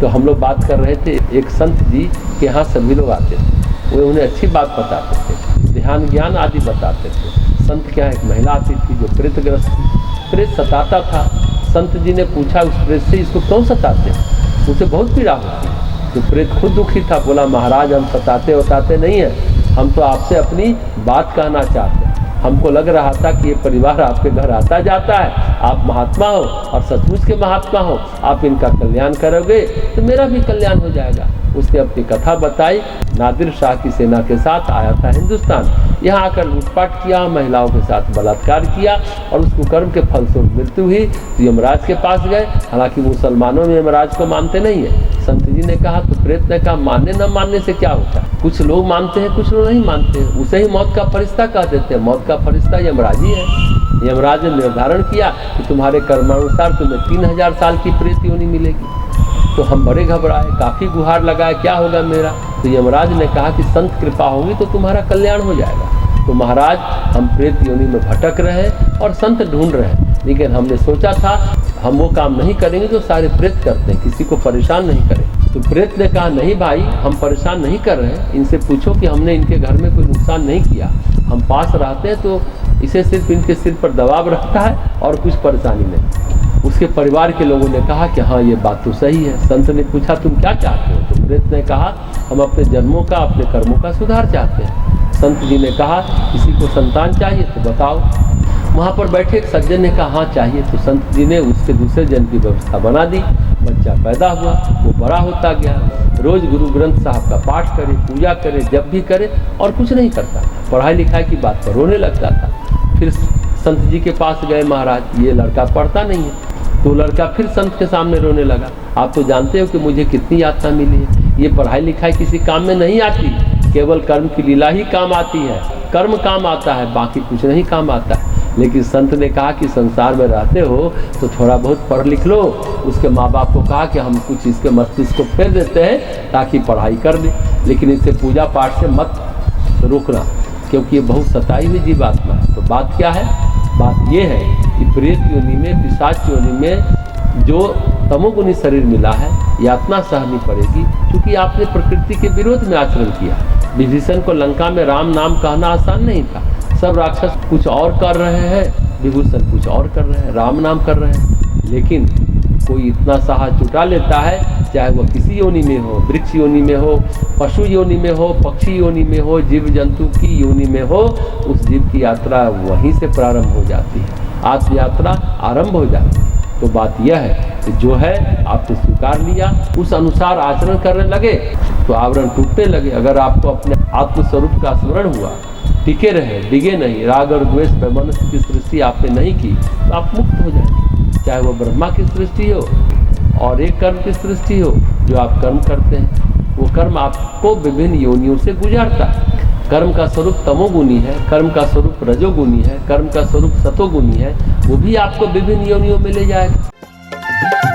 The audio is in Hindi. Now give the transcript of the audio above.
तो हम लोग बात कर रहे थे, एक संत जी के यहाँ सभी लोग आते थे, वे उन्हें अच्छी बात बताते थे, ध्यान ज्ञान आदि बताते थे। संत के यहाँ एक महिला आती थी जो प्रेतग्रस्त थी, प्रेत सताता था। संत जी ने पूछा उस प्रेत से, इसको क्यों सताते? उसे बहुत पीड़ा होती है। तो प्रेत खुद दुखी था, बोला महाराज हम सताते उताते नहीं हैं, हम तो आपसे अपनी बात कहना चाहते हैं। हमको लग रहा था कि ये परिवार आपके घर आता जाता है, आप महात्मा हो और सचमुच के महात्मा हो, आप इनका कल्याण करोगे तो मेरा भी कल्याण हो जाएगा। उसने अपनी कथा बताई। नादिर शाह की सेना के साथ आया था हिंदुस्तान, यहाँ आकर लूटपाट किया, महिलाओं के साथ बलात्कार किया और उसको कर्म के फलस्वरूप मृत्यु हुई। तो यमराज के पास गए, हालांकि मुसलमानों में यमराज को मानते नहीं है। संत जी ने कहा, तो प्रेत ने कहा मानने न मानने से क्या होता है, कुछ लोग मानते हैं कुछ लोग नहीं मानते हैं, उसे ही मौत का फरिश्ता कह देते हैं। मौत का फरिश्ता यमराज ही है। यमराज ने निर्धारण किया कि तुम्हारे कर्मानुसार तुम्हें 3000 साल की प्रेत योनि मिलेगी। तो हम बड़े घबराए, काफ़ी गुहार लगाए, क्या होगा मेरा? तो यमराज ने कहा कि संत कृपा होगी तो तुम्हारा कल्याण हो जाएगा। तो महाराज हम प्रेत योनि में भटक रहे हैं और संत ढूंढ रहे हैं, लेकिन हमने सोचा था हम वो काम नहीं करेंगे जो सारे प्रेत करते हैं, किसी को परेशान नहीं करें। तो प्रेत ने कहा नहीं भाई, हम परेशान नहीं कर रहे हैं, इनसे पूछो कि हमने इनके घर में कोई नुकसान नहीं किया, हम पास रहते हैं तो इसे सिर्फ इनके सिर पर दबाव रखता है और कुछ परेशानी नहीं। उसके परिवार के लोगों ने कहा कि हाँ ये बात तो सही है। संत ने पूछा तुम क्या चाहते हो? तो प्रेत ने कहा हम अपने जन्मों का, अपने कर्मों का सुधार चाहते हैं। संत जी ने कहा किसी को संतान चाहिए तो बताओ। वहाँ पर बैठे एक सज्जन ने कहा हाँ चाहिए। तो संत जी ने उसके दूसरे जन्म की व्यवस्था बना दी। बच्चा पैदा हुआ, वो बड़ा होता गया, रोज गुरु ग्रंथ साहब का पाठ करे, पूजा करे, जब भी करे और कुछ नहीं करता। पढ़ाई लिखाई की बात पर रोने लगता था। फिर संत जी के पास गए, महाराज ये लड़का पढ़ता नहीं है। तो लड़का फिर संत के सामने रोने लगा, आप तो जानते हो कि मुझे कितनी यातना मिली है, ये पढ़ाई लिखाई किसी काम में नहीं आती, केवल कर्म की लीला ही काम आती है, कर्म काम आता है, बाकी कुछ नहीं काम आता है। लेकिन संत ने कहा कि संसार में रहते हो तो थोड़ा बहुत पढ़ लिख लो। उसके माँ बाप को कहा कि हम कुछ इसके मस्तिष्क को फेर देते हैं ताकि पढ़ाई कर ले, लेकिन इसे पूजा पाठ से मत रोकना क्योंकि ये बहुत सताई हुई जीवात्मा है। तो बात क्या है? बात ये है कि प्रेत योनि में, पिशाच योनि में जो तमोगुनी शरीर मिला है, यातना सहनी पड़ेगी क्योंकि आपने प्रकृति के विरोध में आचरण किया। विभीषण को लंका में राम नाम कहना आसान नहीं था। सब राक्षस कुछ और कर रहे हैं, विभूषण कुछ और कर रहे हैं, राम नाम कर रहे हैं। लेकिन कोई इतना साहस जुटा लेता है, चाहे वह किसी योनि में हो, वृक्ष योनि में हो, पशु योनि में हो, पक्षी योनि में हो, जीव जंतु की योनि में हो, उस जीव की यात्रा वहीं से प्रारंभ हो जाती है, आत्म यात्रा आरंभ हो जाती है। तो बात यह है कि जो है आपने स्वीकार लिया, उस अनुसार आचरण करने लगे तो आवरण टूटने लगे। अगर आपको अपने आत्मस्वरूप का स्मरण हुआ, टिके रहे, डिगे नहीं, राग और द्वेष पे मनुष्य की सृष्टि आपने नहीं की, तो आप मुक्त हो जाएंगे। चाहे वो ब्रह्मा की सृष्टि हो और एक कर्म की सृष्टि हो, जो आप कर्म करते हैं वो कर्म आपको विभिन्न योनियों से गुजारता है। कर्म का स्वरूप तमोगुनी है, कर्म का स्वरूप रजोगुनी है, कर्म का स्वरूप सतोगुनी है, वो भी आपको विभिन्न योनियों में ले जाएगा।